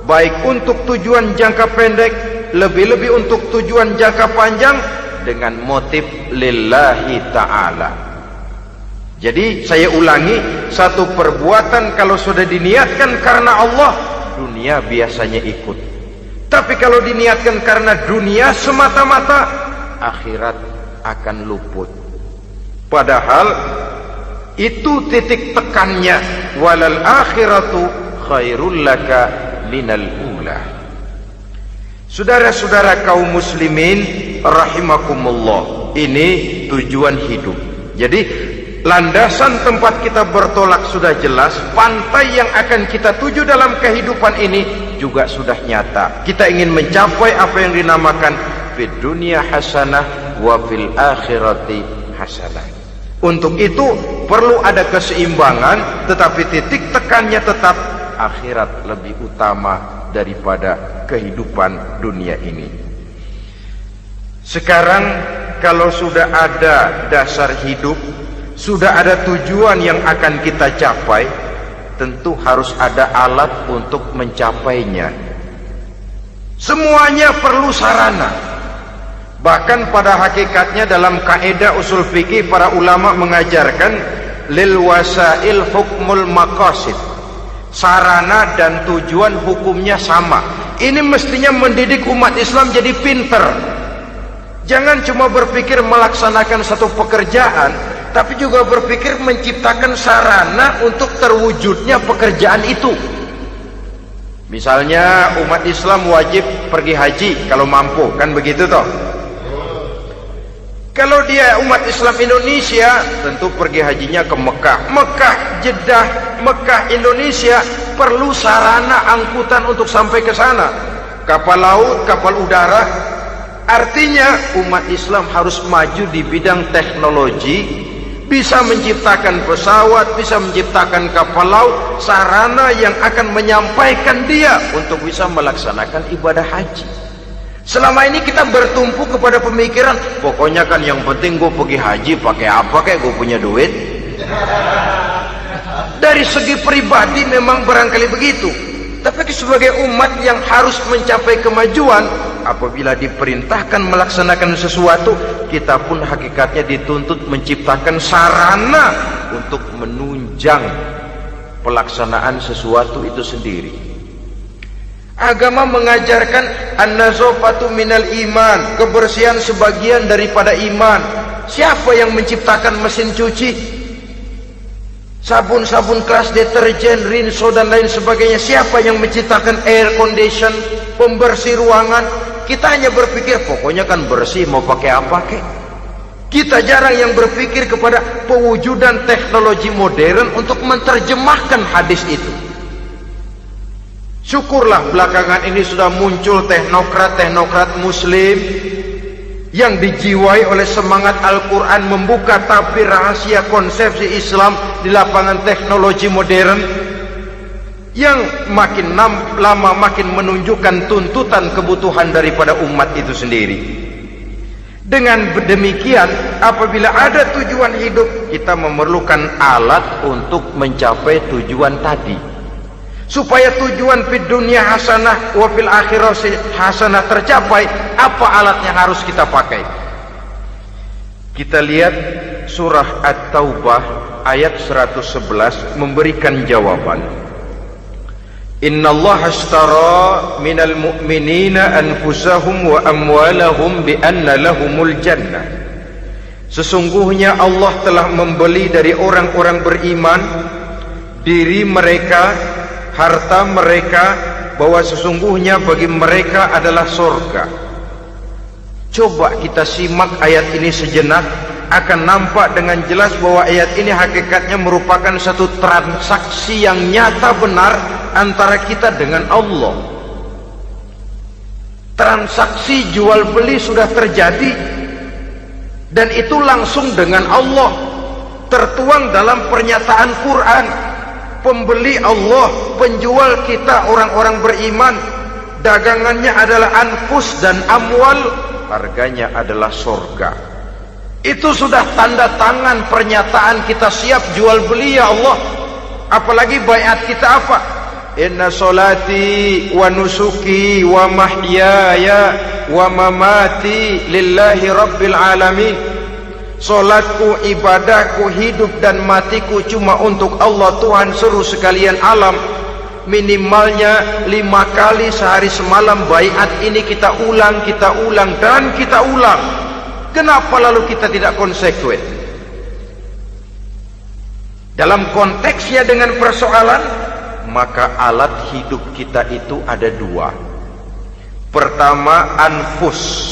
baik untuk tujuan jangka pendek, lebih-lebih untuk tujuan jangka panjang, dengan motif lillahi ta'ala. Jadi saya ulangi, satu perbuatan kalau sudah diniatkan karena Allah, dunia biasanya ikut. Tapi kalau diniatkan karena dunia semata-mata, akhirat akan luput. Padahal itu titik tekannya, walal akhiratu khairul laka minal ula. Saudara-saudara kaum muslimin rahimakumullah, ini tujuan hidup. Jadi landasan tempat kita bertolak sudah jelas, pantai yang akan kita tuju dalam kehidupan ini juga sudah nyata. Kita ingin mencapai apa yang dinamakan fid dunya hasanah wa fil akhirati hasanah. Untuk itu perlu ada keseimbangan, tetapi titik tekannya tetap akhirat lebih utama daripada kehidupan dunia ini. Sekarang kalau sudah ada dasar hidup, sudah ada tujuan yang akan kita capai, tentu harus ada alat untuk mencapainya. Semuanya perlu sarana. Bahkan pada hakikatnya dalam kaidah usul fikih, para ulama mengajarkan lil wasail hukmul maqasid. Sarana dan tujuan hukumnya sama. Ini mestinya mendidik umat Islam jadi pinter. Jangan cuma berpikir melaksanakan satu pekerjaan, tapi juga berpikir menciptakan sarana untuk terwujudnya pekerjaan itu. Misalnya umat Islam wajib pergi haji kalau mampu, kan begitu toh? Kalau dia umat Islam Indonesia, tentu pergi hajinya ke Mekah. Mekah, Jeddah, Mekah, Indonesia, perlu sarana angkutan untuk sampai ke sana. Kapal laut, kapal udara. Artinya umat Islam harus maju di bidang teknologi, bisa menciptakan pesawat, bisa menciptakan kapal laut, sarana yang akan menyampaikan dia untuk bisa melaksanakan ibadah haji. Selama ini kita bertumpu kepada pemikiran, pokoknya kan yang penting gue pergi haji, pakai apa kayak gue punya duit. Dari segi pribadi memang barangkali begitu, tapi sebagai umat yang harus mencapai kemajuan, apabila diperintahkan melaksanakan sesuatu, kita pun hakikatnya dituntut menciptakan sarana untuk menunjang pelaksanaan sesuatu itu sendiri. Agama mengajarkan an-nazafatu minal iman, kebersihan sebagian daripada iman. Siapa yang menciptakan mesin cuci? Sabun-sabun kelas deterjen, rinso dan lain sebagainya. Siapa yang menciptakan air condition, pembersih ruangan? Kita hanya berpikir pokoknya kan bersih, mau pakai apa kek. Kita jarang yang berpikir kepada pewujudan teknologi modern untuk menerjemahkan hadis itu. Syukurlah belakangan ini sudah muncul teknokrat-teknokrat muslim yang dijiwai oleh semangat Al-Quran membuka tabir rahasia konsepsi Islam di lapangan teknologi modern yang makin lama makin menunjukkan tuntutan kebutuhan daripada umat itu sendiri. Dengan demikian, apabila ada tujuan hidup, kita memerlukan alat untuk mencapai tujuan tadi. Supaya tujuan fid dunya hasanah wa fil akhirati hasanah tercapai, apa alat yang harus kita pakai? Kita lihat surah At-Taubah ayat 111 memberikan jawaban. Innallaha ashtara minal mu'minina anfusahum wa amwalahum bi anna lahumul jannah. Sesungguhnya Allah telah membeli dari orang-orang beriman diri mereka, harta mereka, bahwa sesungguhnya bagi mereka adalah surga. Coba kita simak ayat ini sejenak, akan nampak dengan jelas bahwa ayat ini hakikatnya merupakan satu transaksi yang nyata benar antara kita dengan Allah. Transaksi jual beli sudah terjadi, dan itu langsung dengan Allah, tertuang dalam pernyataan Quran. Pembeli Allah, penjual kita orang-orang beriman, dagangannya adalah anfus dan amwal, harganya adalah surga. Itu sudah tanda tangan pernyataan kita siap jual beli ya Allah. Apalagi baiat kita apa? Inna solati wa nusuki wa mahyaya wa mamati lillahi rabbil alamin. Solatku, ibadahku, hidup dan matiku cuma untuk Allah Tuhan seluruh sekalian alam. Minimalnya 5 kali sehari semalam baiat ini kita ulang dan kita ulang. Kenapa lalu kita tidak konsekuen? Dalam konteksnya dengan persoalan, maka alat hidup kita itu ada 2. Pertama, anfus.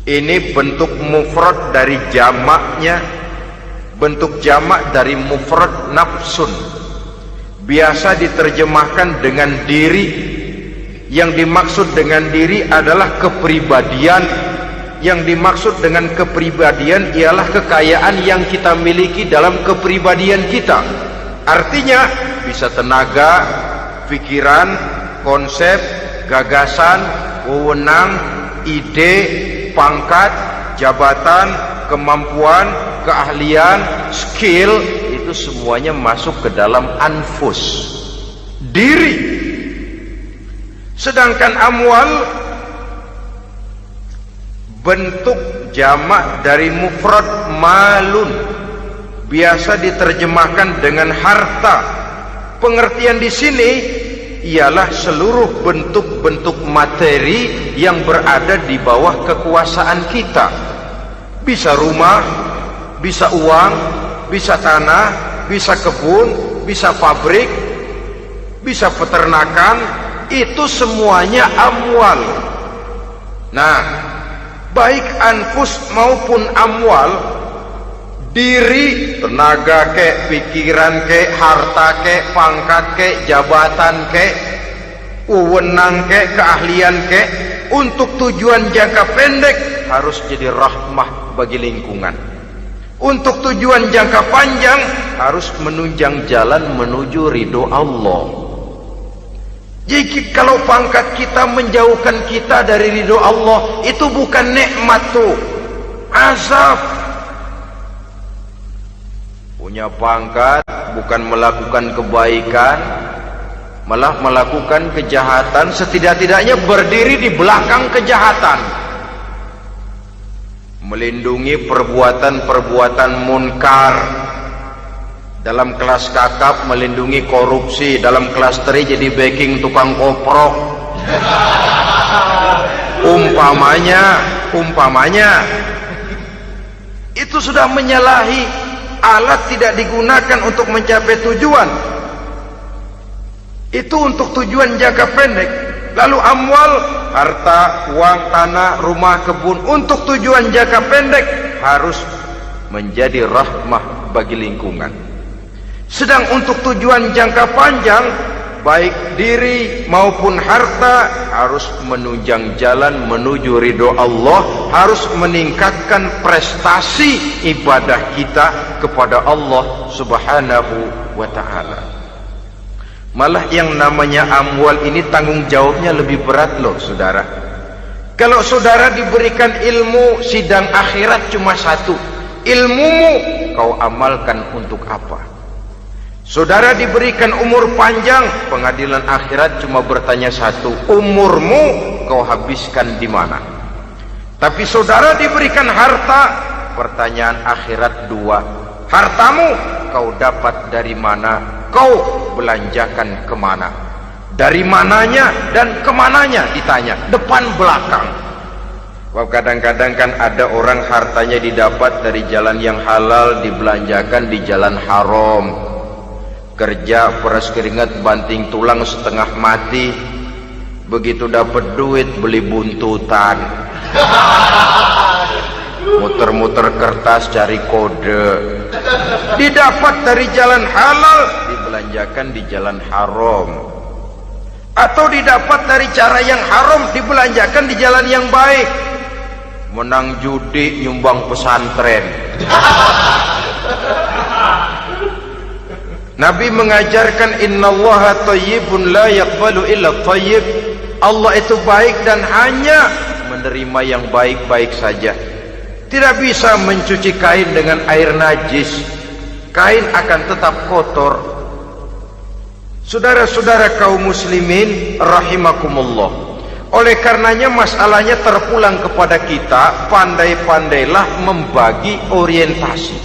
Ini bentuk mufrad dari jamaknya, bentuk jamak dari mufrad nafsun. Biasa diterjemahkan dengan diri. Yang dimaksud dengan diri adalah kepribadian. Yang dimaksud dengan kepribadian ialah kekayaan yang kita miliki dalam kepribadian kita. Artinya bisa tenaga, pikiran, konsep, gagasan, wewenang, ide, pangkat, jabatan, kemampuan, keahlian, skill, itu semuanya masuk ke dalam anfus, diri. Sedangkan amwal bentuk jamak dari mufrad malun, biasa diterjemahkan dengan harta. Pengertian di sini ialah seluruh bentuk-bentuk materi yang berada di bawah kekuasaan kita. Bisa rumah, bisa uang, bisa tanah, bisa kebun, bisa pabrik, bisa peternakan, itu semuanya amwal. Nah, baik anfus maupun amwal, diri, tenaga kek, pikiran kek, harta kek, pangkat kek, jabatan kek, wewenang kek, keahlian kek, untuk tujuan jangka pendek harus jadi rahmah bagi lingkungan. Untuk tujuan jangka panjang harus menunjang jalan menuju ridho Allah. Jadi kalau pangkat kita menjauhkan kita dari ridho Allah, itu bukan nikmat tuh, azab. Punya pangkat bukan melakukan kebaikan, malah melakukan kejahatan, setidak-tidaknya berdiri di belakang kejahatan, melindungi perbuatan-perbuatan munkar. Dalam kelas kakap melindungi korupsi, dalam kelas teri jadi backing tukang koprok. Umpamanya itu sudah menyalahi Alat tidak digunakan untuk mencapai tujuan. Itu untuk tujuan jangka pendek. Lalu amwal, harta, uang, tanah, rumah, kebun, untuk tujuan jangka pendek harus menjadi rahmah bagi lingkungan. Sedang untuk tujuan jangka panjang, baik diri maupun harta harus menunjang jalan menuju ridho Allah, harus meningkatkan prestasi ibadah kita kepada Allah Subhanahu wa ta'ala. Malah yang namanya amwal ini tanggung jawabnya lebih berat loh saudara. Kalau saudara diberikan ilmu, sidang akhirat cuma satu. Ilmumu kau amalkan untuk apa? Saudara diberikan umur panjang, pengadilan akhirat cuma bertanya satu, umurmu kau habiskan di mana? Tapi saudara diberikan harta, pertanyaan akhirat dua, hartamu kau dapat dari mana? Kau belanjakan kemana? Dari mananya dan kemananya ditanya, depan belakang. Kadang-kadang kan ada orang hartanya didapat dari jalan yang halal, dibelanjakan di jalan haram. Kerja peras keringat banting tulang setengah mati, begitu dapat duit beli buntutan, muter-muter kertas cari kode. Didapat dari jalan halal, dibelanjakan di jalan haram. Atau didapat dari cara yang haram, dibelanjakan di jalan yang baik. Menang judi, nyumbang pesantren. Nabi mengajarkan innallaha thayyibun la yaqbalu illa thayyib. Allah itu baik dan hanya menerima yang baik-baik saja. Tidak bisa mencuci kain dengan air najis. Kain akan tetap kotor. Saudara-saudara kaum muslimin rahimakumullah. Oleh karenanya masalahnya terpulang kepada kita, pandai-pandailah membagi orientasi.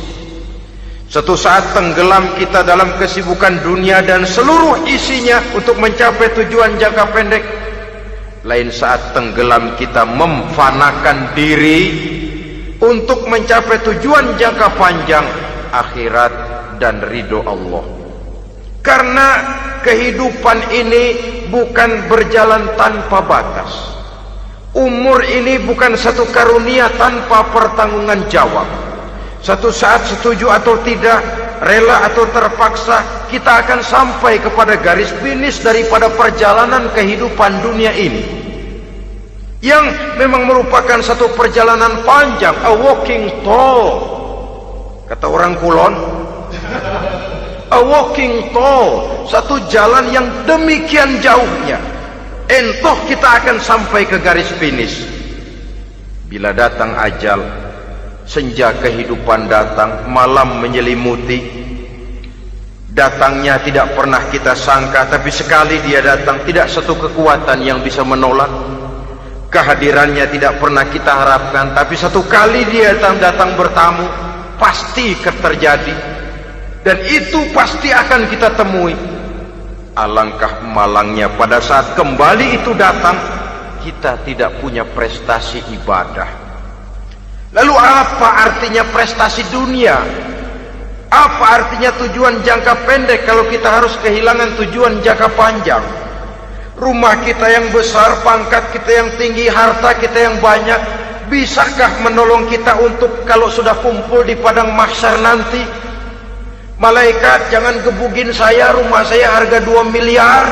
Suatu saat tenggelam kita dalam kesibukan dunia dan seluruh isinya untuk mencapai tujuan jangka pendek. Lain saat tenggelam kita memfanakan diri untuk mencapai tujuan jangka panjang, akhirat dan ridho Allah. Karena kehidupan ini bukan berjalan tanpa batas. Umur ini bukan satu karunia tanpa pertanggungan jawab. Satu saat setuju atau tidak, rela atau terpaksa, kita akan sampai kepada garis finish daripada perjalanan kehidupan dunia ini, yang memang merupakan satu perjalanan panjang, a walking tall, kata orang Kulon. A walking tall, satu jalan yang demikian jauhnya. Entah kita akan sampai ke garis finish. Bila datang ajal, senja kehidupan datang, malam menyelimuti. Datangnya tidak pernah kita sangka, tapi sekali dia datang, tidak satu kekuatan yang bisa menolak. Kehadirannya tidak pernah kita harapkan, tapi satu kali dia datang bertamu, pasti terjadi. Dan itu pasti akan kita temui. Alangkah malangnya pada saat kembali itu datang, kita tidak punya prestasi ibadah. Lalu apa artinya prestasi dunia? Apa artinya tujuan jangka pendek kalau kita harus kehilangan tujuan jangka panjang? Rumah kita yang besar, pangkat kita yang tinggi, harta kita yang banyak, bisakah menolong kita untuk kalau sudah kumpul di padang mahsyar nanti? Malaikat, jangan gebugin saya, rumah saya harga 2 miliar.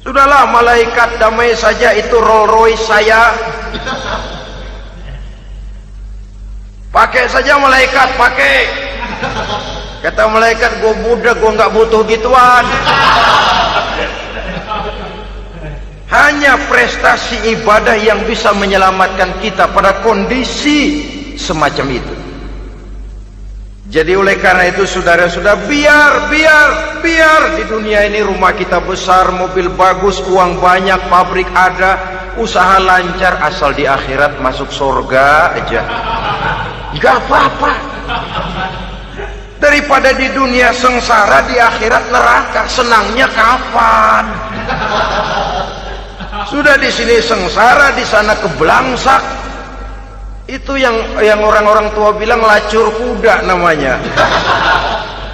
Sudahlah malaikat, damai saja, itu Rolls Royce saya. Pakai saja malaikat, pakai. Kata malaikat, gue budak, gue nggak butuh gituan. Hanya prestasi ibadah yang bisa menyelamatkan kita pada kondisi semacam itu. Jadi oleh karena itu saudara-saudara, biar di dunia ini rumah kita besar, mobil bagus, uang banyak, pabrik ada, usaha lancar, asal di akhirat masuk surga aja. Gak apa-apa. Daripada di dunia sengsara, di akhirat neraka, senangnya kapan? Sudah di sini sengsara, di sana kebelangsak. Itu yang orang-orang tua bilang lacur kuda namanya.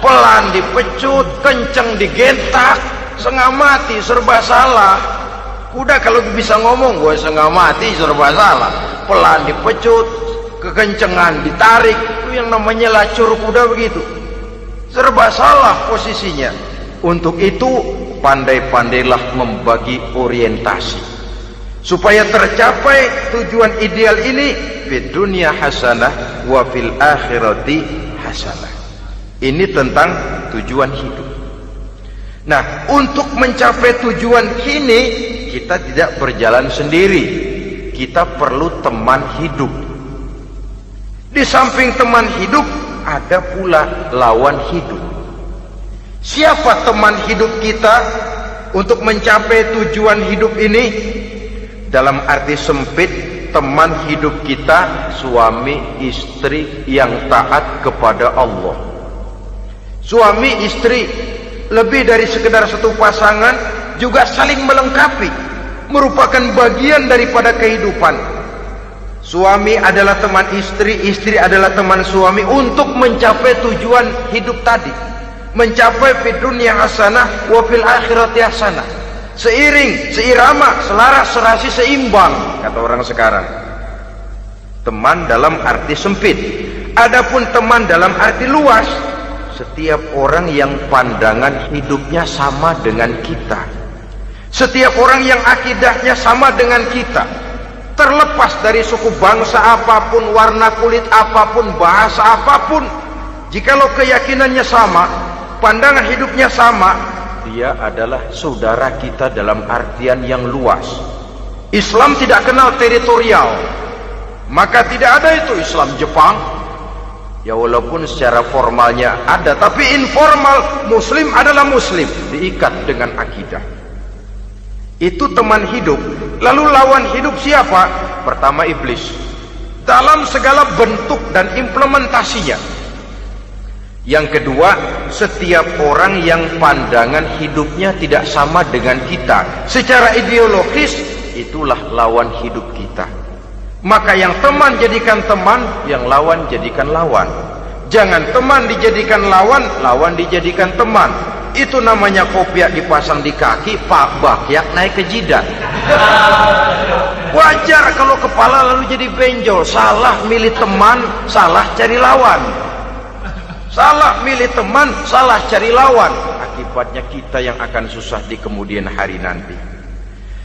Pelan dipecut, kenceng digentak, setengah mati, serba salah. Kuda kalau bisa ngomong, gue setengah mati, serba salah. Pelan dipecut, kekencengan ditarik, itu yang namanya lacur kuda begitu. Serba salah posisinya. Untuk itu pandai-pandailah membagi orientasi supaya tercapai tujuan ideal ini, fid dunya hasanah wa fil akhirati hasanah. Ini tentang tujuan hidup. Nah, untuk mencapai tujuan ini kita tidak berjalan sendiri. Kita perlu teman hidup. Di samping teman hidup ada pula lawan hidup. Siapa teman hidup kita untuk mencapai tujuan hidup ini? Dalam arti sempit, teman hidup kita suami istri yang taat kepada Allah. Suami istri lebih dari sekedar satu pasangan, juga saling melengkapi, merupakan bagian daripada kehidupan. Suami adalah teman istri, istri adalah teman suami untuk mencapai tujuan hidup tadi. Mencapai fid dunya hasanah wa fil akhirati hasanah. Seiring, seirama, selaras, serasi, seimbang, kata orang sekarang. Teman dalam arti sempit. Adapun teman dalam arti luas, setiap orang yang pandangan hidupnya sama dengan kita. Setiap orang yang akidahnya sama dengan kita. Terlepas dari suku bangsa apapun, warna kulit apapun, bahasa apapun, jikalau keyakinannya sama, pandangan hidupnya sama, dia adalah saudara kita dalam artian yang luas. Islam tidak kenal teritorial, maka tidak ada itu Islam Jepang. Ya walaupun secara formalnya ada, tapi informal Muslim adalah Muslim, diikat dengan akidah. Itu teman hidup. Lalu lawan hidup siapa? Pertama iblis, dalam segala bentuk dan implementasinya. Yang kedua, setiap orang yang pandangan hidupnya tidak sama dengan kita secara ideologis, itulah lawan hidup kita. Maka yang teman jadikan teman, yang lawan jadikan lawan. Jangan teman dijadikan lawan, lawan dijadikan teman. Itu namanya kopiah dipasang di kaki, pak bakyak naik ke jidat. Wajar kalau kepala lalu jadi benjol. Salah milih teman, salah cari lawan. Salah milih teman, salah cari lawan. Akibatnya kita yang akan susah di kemudian hari nanti.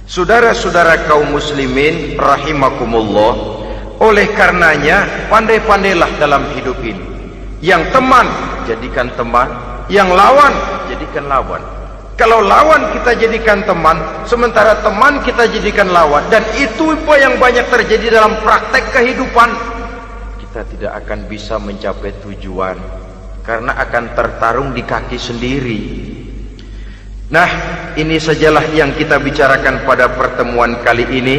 Saudara-saudara kaum muslimin rahimakumullah, oleh karenanya pandai-pandailah dalam hidup ini. Yang teman jadikan teman, yang lawan jadikan lawan. Kalau lawan kita jadikan teman, sementara teman kita jadikan lawan, dan itu apa yang banyak terjadi dalam praktek kehidupan, kita tidak akan bisa mencapai tujuan. Karena akan tertarung di kaki sendiri. Nah, ini sajalah yang kita bicarakan pada pertemuan kali ini.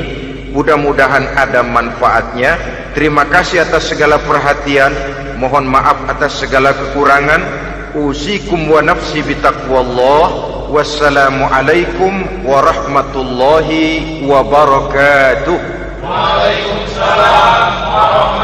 Mudah-mudahan ada manfaatnya. Terima kasih atas segala perhatian. Mohon maaf atas segala kekurangan. Usikum wa nafsi bitaqwallah. Wassalamualaikum warahmatullahi wabarakatuh. Waalaikumsalam warahmatullahi wabarakatuh.